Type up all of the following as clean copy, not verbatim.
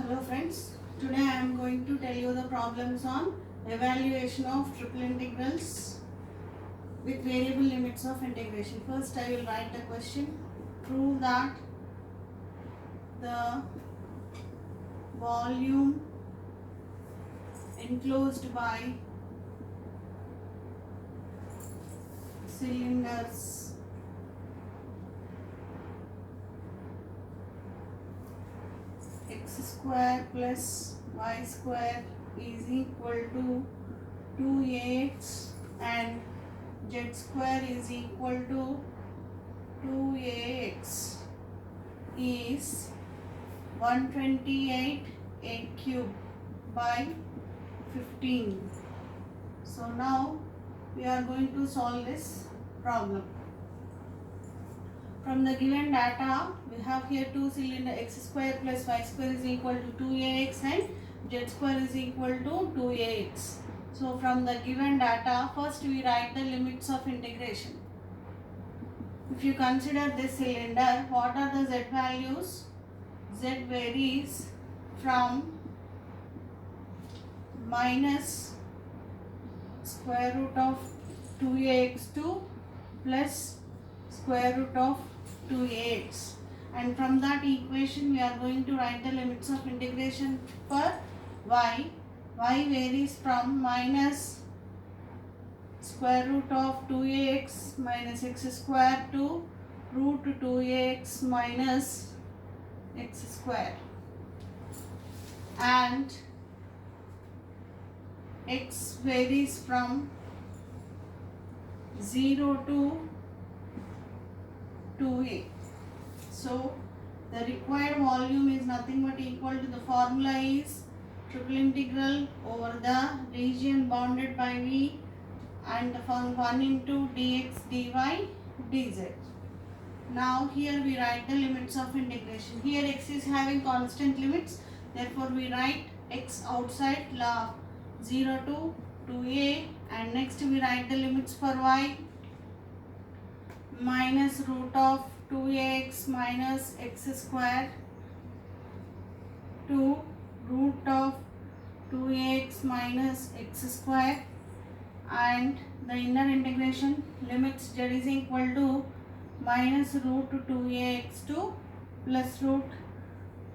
Hello friends, today I am going to tell you the problems on evaluation of triple integrals with variable limits of integration. First I will write the question. Prove that the volume enclosed by cylinders x square plus y square is equal to 2ax and z square is equal to 2ax is 128 a cube by 15. So now we are going to solve this problem. From the given data, we have here two cylinder x square plus y square is equal to 2ax and z square is equal to 2ax. So from the given data, first we write the limits of integration. If you consider this cylinder, what are the z values? Z varies from minus square root of 2ax to plus square root of 2ax, and from that equation we are going to write the limits of integration for y. Y varies from minus square root of 2ax minus x square to root 2ax minus x square, and x varies from 0 to 2a. So the required volume is nothing but equal to, the formula is triple integral over the region bounded by V and the form 1 into dx dy dz. Now here we write the limits of integration. Here x is having constant limits, therefore we write x outside 0 to 2a, and next we write the limits for y minus root of 2ax minus x square to root of 2ax minus x square, and the inner integration limits z is equal to minus root 2ax to plus root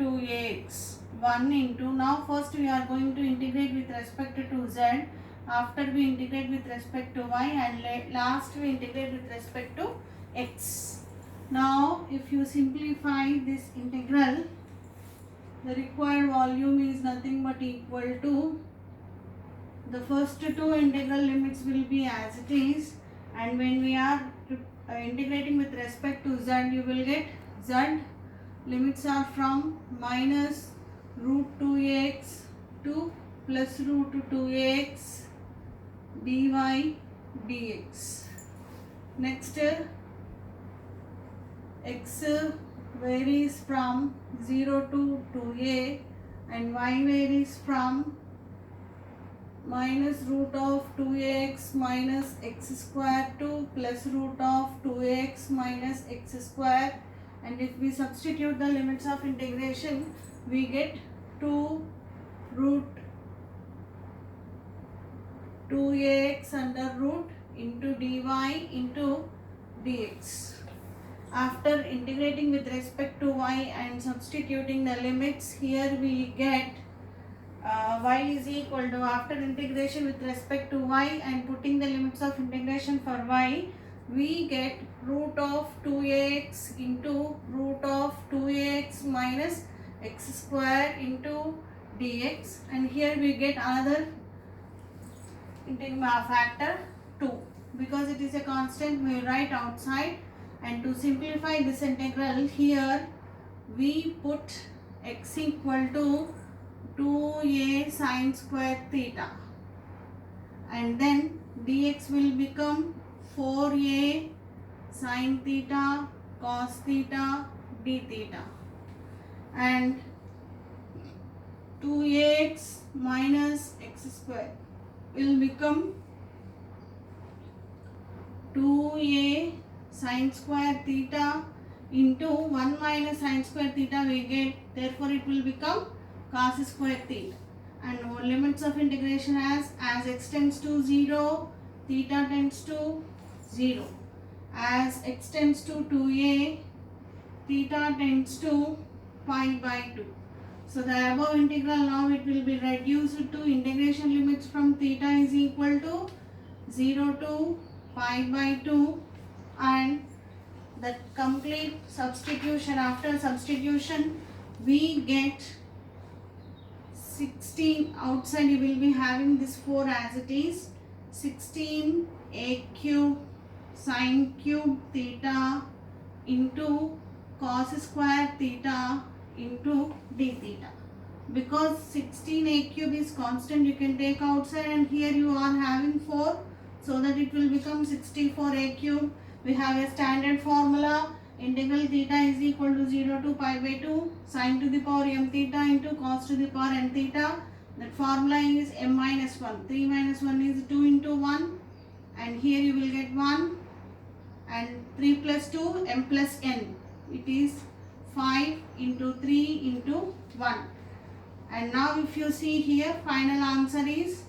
2ax 1 into, now first we are going to integrate with respect to z, after we integrate with respect to y, and last we integrate with respect to x. Now if you simplify this integral, the required volume is nothing but equal to, the first two integral limits will be as it is, and when we are integrating with respect to z, you will get z limits are from minus root 2ax to plus root 2ax dy dx. Next, x varies from 0 to 2a and y varies from minus root of 2ax minus x square to plus root of 2ax minus x square, and if we substitute the limits of integration, we get 2 root 2ax under root into dy into dx. After integrating with respect to y and substituting the limits, here we get y is equal to, after integration with respect to y and putting the limits of integration for y, we get root of 2ax into root of 2ax minus x square into dx, and here we get another factor 2. Because it is a constant, we write outside, and to simplify this integral, here we put x equal to 2a sine square theta, and then dx will become 4a sine theta cos theta d theta, and 2ax minus x square will become 2a sine square theta into 1 minus sine square theta we get, therefore it will become cos square theta. And limits of integration as x tends to 0, theta tends to 0. As x tends to 2a, theta tends to pi by 2. So the above integral now it will be reduced to integration limits from theta is equal to 0 to pi by 2, and the complete substitution, after substitution we get 16. Outside you will be having this 4 as it is, 16 a cube sine cube theta into cos square theta into d theta. Because 16 a cube is constant, you can take outside, and here you are having 4, so that it will become 64 a cube. We have a standard formula, integral theta is equal to 0 to pi by 2 sine to the power m theta into cos to the power n theta. That formula is m minus 1. 3 minus 1 is 2 into 1, and here you will get 1, and 3 plus 2 m plus n. It is 5 into 3 into 1. And now if you see here, final answer is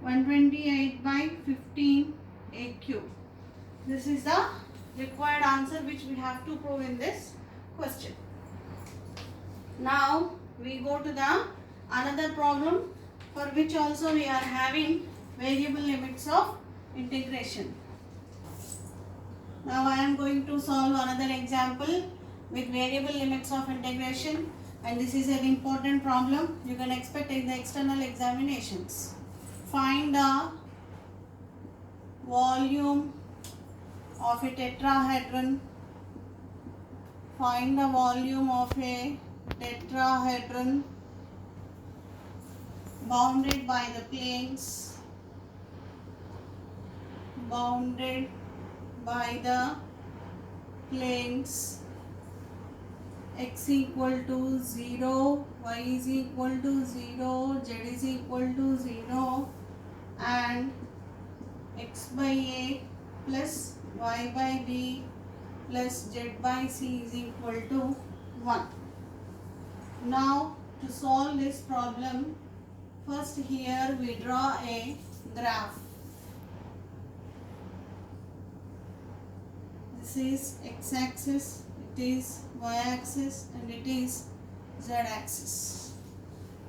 128 by 15 a cube. This is the required answer which we have to prove in this question. Now we go to the another problem for which also we are having variable limits of integration. Now I am going to solve another example with variable limits of integration, and this is an important problem you can expect in the external examinations. Find the volume of a tetrahedron. Find the volume of a tetrahedron bounded by the planes. Bounded by the planes x equal to 0, y is equal to 0, z is equal to 0, and x by a plus y by b plus z by c is equal to 1. Now to solve this problem, first here we draw a graph. This is x-axis, it is y-axis, and it is z-axis.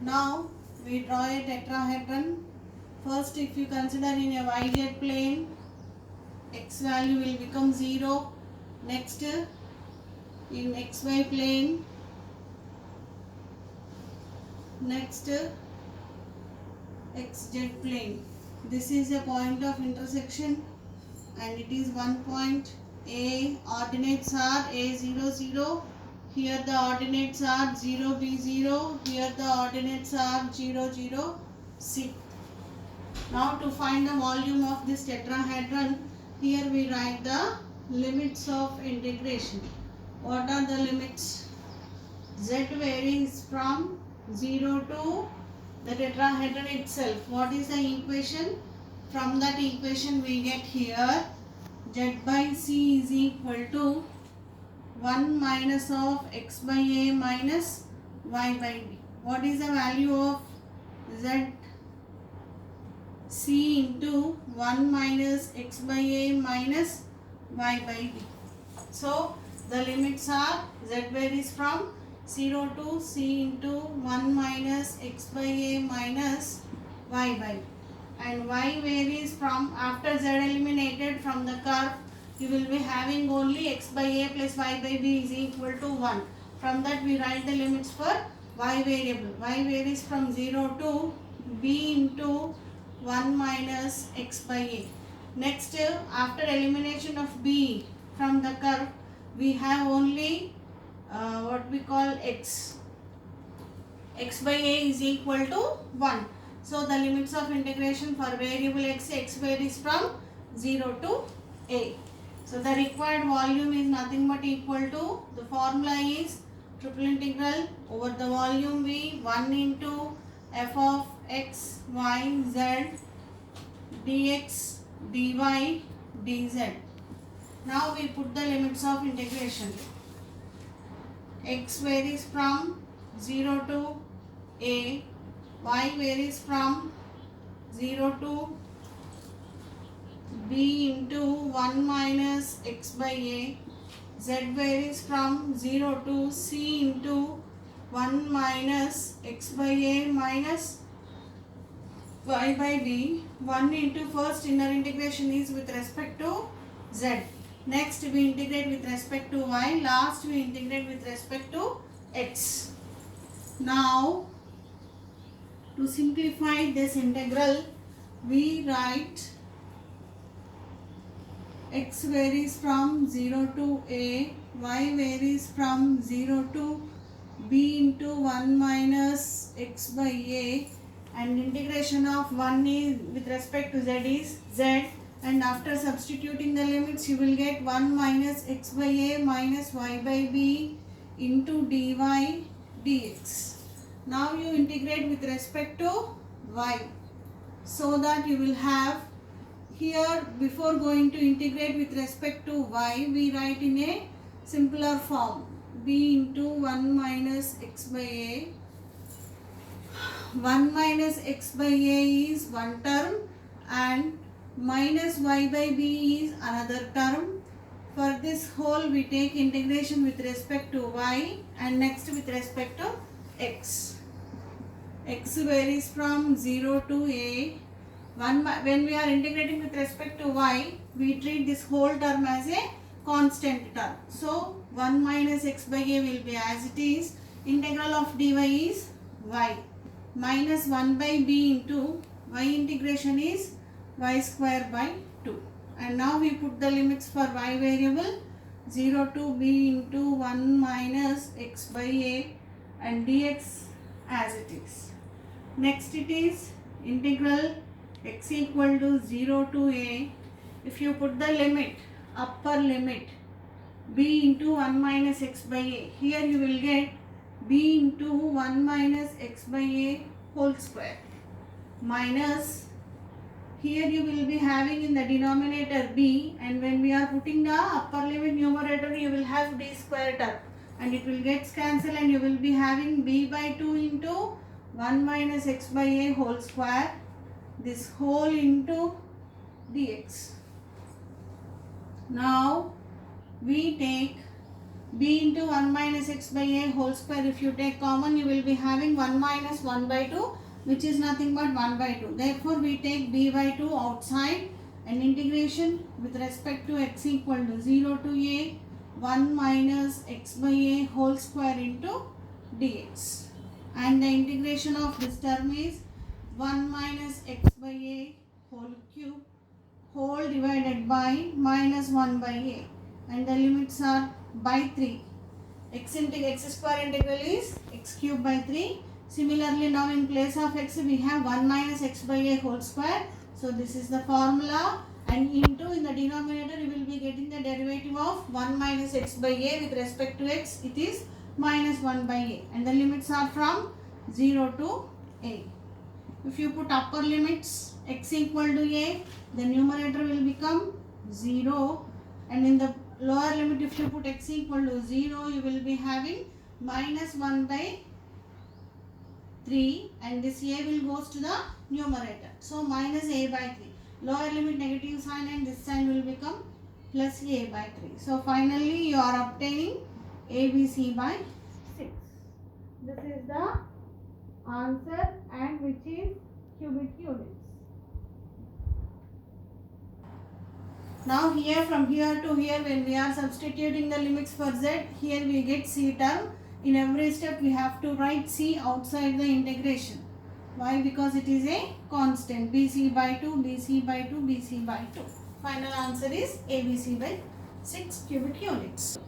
Now we draw a tetrahedron. First, if you consider in a yz plane, x value will become 0. Next, in xy plane, next xz plane. This is a point of intersection, and it is one point. A ordinates are a0 0. Here the ordinates are 0 b0. Here the ordinates are 0 0 c. Now to find the volume of this tetrahedron, here we write the limits of integration. What are the limits? Z varies from 0 to the tetrahedron itself. What is the equation? From that equation we get here z by c is equal to 1 minus of x by a minus y by b. What is the value of z c into 1 minus x by a minus y by b? So the limits are z varies from 0 to c into 1 minus x by a minus y by b. And y varies from, after z eliminated from the curve, you will be having only x by a plus y by b is equal to 1. From that we write the limits for y variable. Y varies from 0 to b into 1 minus x by a. Next, after elimination of b from the curve, we have only what we call x. X by a is equal to 1. So the limits of integration for variable x varies from 0 to a. So the required volume is nothing but equal to, the formula is triple integral over the volume v 1 into f of x, y, z dx, dy, dz. Now we put the limits of integration. X varies from 0 to a, y varies from 0 to b into 1 minus x by a, z varies from 0 to c into 1 minus x by a minus y by b. 1 into first inner integration is with respect to z. Next we integrate with respect to y. Last we integrate with respect to x. Now to simplify this integral, we write x varies from 0 to a, y varies from 0 to b into 1 minus x by a, and integration of 1 is with respect to z is z, and after substituting the limits you will get 1 minus x by a minus y by b into dy dx. Now you integrate with respect to y, so that you will have here, before going to integrate with respect to y, we write in a simpler form, b into 1 minus x by a. 1 minus x by a is one term and minus y by b is another term. For this whole we take integration with respect to y and next with respect to x. X varies from 0 to a. When we are integrating with respect to y, we treat this whole term as a constant term. So 1 minus x by a will be as it is. Integral of dy is y minus 1 by b into y integration is y square by 2. And now we put the limits for y variable 0 to b into 1 minus x by a and dx as it is. Next it is integral x equal to 0 to a. If you put the limit, upper limit b into 1 minus x by a, here you will get b into 1 minus x by a whole square minus, here you will be having in the denominator b, and when we are putting the upper limit numerator you will have b square term and it will get cancelled and you will be having b by 2 into 1 minus x by a whole square, this whole into dx. Now we take b into 1 minus x by a whole square. If you take common you will be having 1 minus 1 by 2, which is nothing but 1 by 2. Therefore we take b by 2 outside and integration with respect to x equal to 0 to a 1 minus x by a whole square into dx. And the integration of this term is 1 minus x by a whole cube whole divided by minus 1 by a, and the limits are by 3. X square integral is x cube by 3. Similarly, now in place of x we have 1 minus x by a whole square. So this is the formula, and into in the denominator you will be getting the derivative of 1 minus x by a with respect to x, it is minus 1 by a, and the limits are from 0 to a. If you put upper limits x equal to a, the numerator will become 0, and in the lower limit if you put x equal to 0 you will be having minus 1 by 3, and this a will goes to the numerator. So minus a by 3. Lower limit negative sign and this sign will become plus a by 3. So finally you are obtaining ABC by 6. This is the answer, and which is cubic units. Now here from here to here, when we are substituting the limits for z, here we get c term. In every step we have to write c outside the integration. Why? Because it is a constant. BC by 2, BC by 2, BC by 2. Final answer is ABC by 6 cubic units.